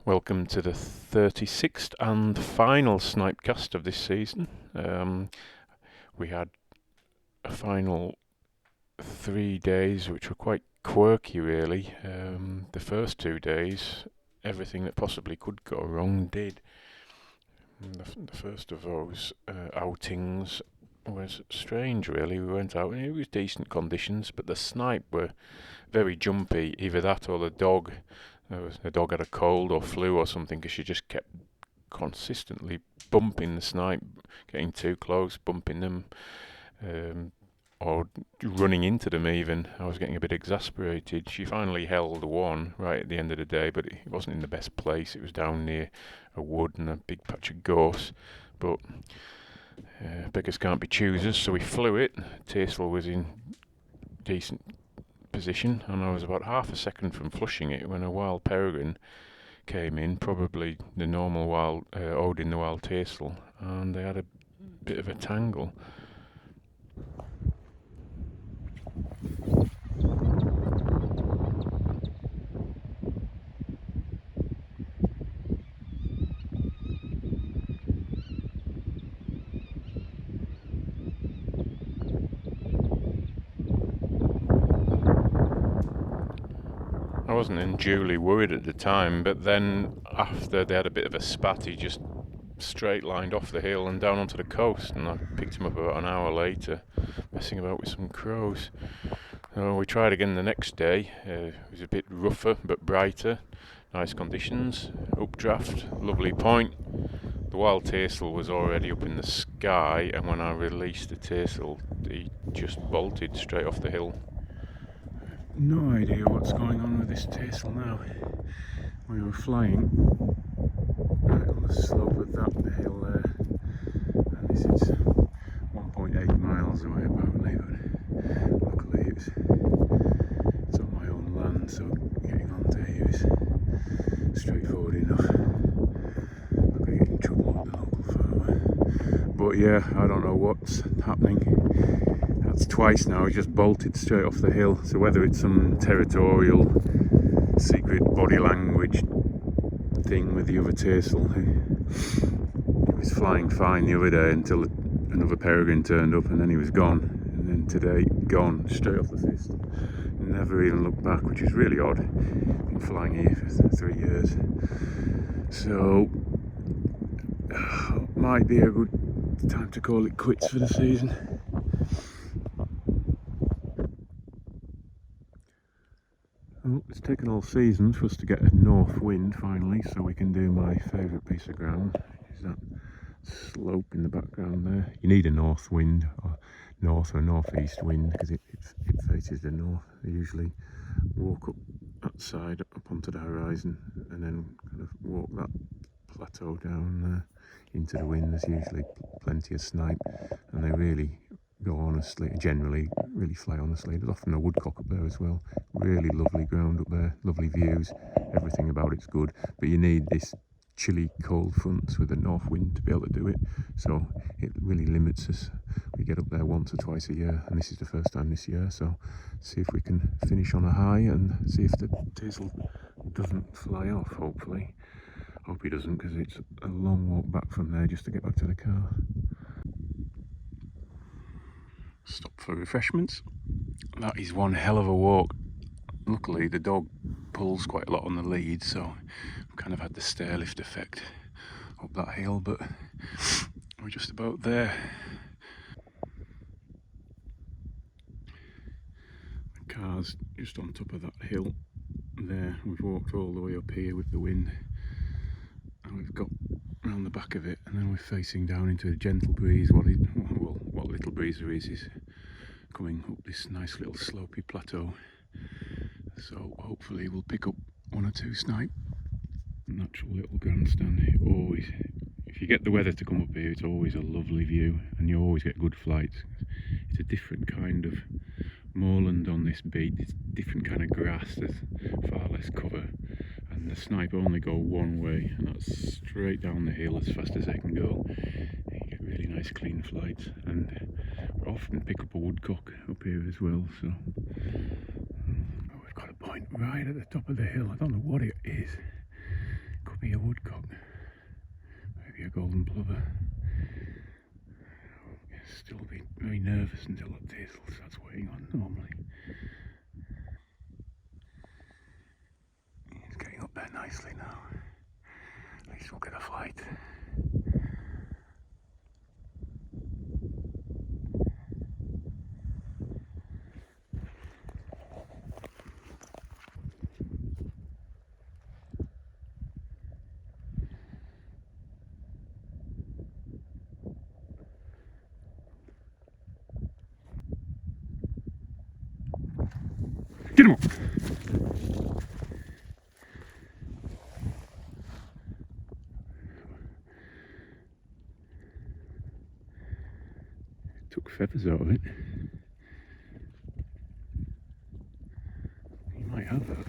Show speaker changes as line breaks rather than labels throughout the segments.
Welcome to the 36th and final Snipecast of this season. We had a final 3 days which were quite quirky, really. The first 2 days, everything that possibly could go wrong did. The first of those outings was strange, really. We went out and it was decent conditions, but the snipe were very jumpy. Either that or the dog had a cold or flu or something, because she just kept consistently bumping the snipe, getting too close, bumping them, or running into them even. I was getting a bit exasperated. She finally held one right at the end of the day, but it wasn't in the best place. It was down near a wood and a big patch of gorse, but beggars can't be choosers, so we flew it. Taisel was in decent position, and I was about half a second from flushing it when a wild peregrine came in, probably the normal wild Odin the wild taisel, and they had a bit of a tangle. I wasn't unduly worried at the time, but then after they had a bit of a spat, he just straight lined off the hill and down onto the coast, and I picked him up about an hour later, messing about with some crows. So we tried again the next day. It was a bit rougher but brighter, nice conditions, updraft, lovely point. The wild taisel was already up in the sky, and when I released the taisel, he just bolted straight off the hill. No idea what's going on with this taisel now. We were flying right on the slope of that hill there, and this is 1.8 miles away apparently, but luckily it's on my own land, so getting onto here is straightforward enough. I'm not going to get in trouble with the local farmer. But yeah, I don't know what's happening. That's twice now, he just bolted straight off the hill. So whether it's some territorial secret body language thing with the other taisel, he was flying fine the other day until another peregrine turned up, and then he was gone. And then today, gone straight off the fist. Never even looked back, which is really odd. Been flying here for 3 years. So might be a good time to call it quits for the season. Well, it's taken all season for us to get a north wind finally, so we can do my favourite piece of ground, is that slope in the background there. You need a north wind, or north or northeast wind, because it faces the north. They usually walk up that side up onto the horizon and then kind of walk that plateau down into the wind. There's usually plenty of snipe, and they really go honestly, generally really fly honestly. There's often a woodcock up there as well. Really lovely ground up there, lovely views, everything about it's good, but you need this chilly cold fronts with a north wind to be able to do it, so it really limits us. We get up there once or twice a year, and this is the first time this year, so see if we can finish on a high and see if the taisel doesn't fly off. Hopefully, hope he doesn't, because it's a long walk back from there just to get back to the car. Stop for refreshments. That is one hell of a walk. Luckily the dog pulls quite a lot on the lead, so I've kind of had the stair lift effect up that hill, but we're just about there. The car's just on top of that hill there. We've walked all the way up here with the wind, and we've got around the back of it, and then we're facing down into a gentle breeze. What little breeze there is coming up this nice little slopey plateau, so hopefully we'll pick up one or two snipe. Natural little grandstand. Always, if you get the weather to come up here, it's always a lovely view, and you always get good flights. It's a different kind of moorland on this beat. It's different kind of grass. There's far less cover, and the snipe only go one way, and that's straight down the hill as fast as they can go. You get really nice clean flights, and we often pick up a woodcock up here as well. So we've got a point right at the top of the hill. I don't know what it is. Could be
nervous until that tassel starts weighing on normally. He's getting up there nicely now. At least we'll get a flight. Get him up! Took feathers out of it. You might have that.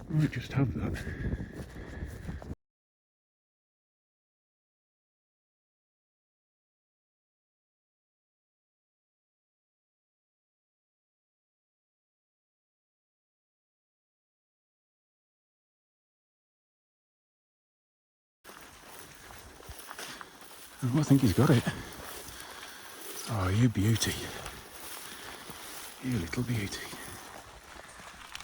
You might just have that. Oh, I think he's got it. Oh, you beauty. You little beauty.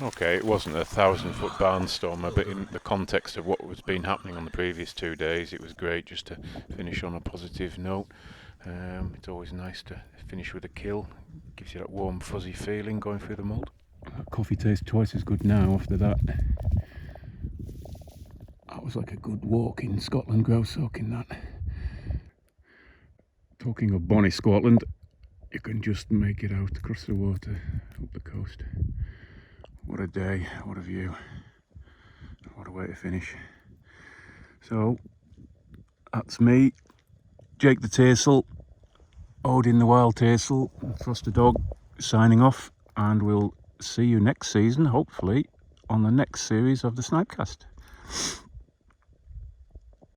Okay, it wasn't a 1,000-foot barnstormer, but in the context of what was been happening on the previous 2 days, it was great just to finish on a positive note. It's always nice to finish with a kill. Gives you that warm, fuzzy feeling going through the mud.
That coffee tastes twice as good now after that. That was like a good walk in Scotland grouse soaking that. Talking of bonny Scotland, you can just make it out across the water, up the coast. What a day, what a view, what a way to finish. So, that's me, Jake the Tassel, Odin the Wild Tassel, Frost the Dog, signing off, and we'll see you next season, hopefully, on the next series of the Snipecast.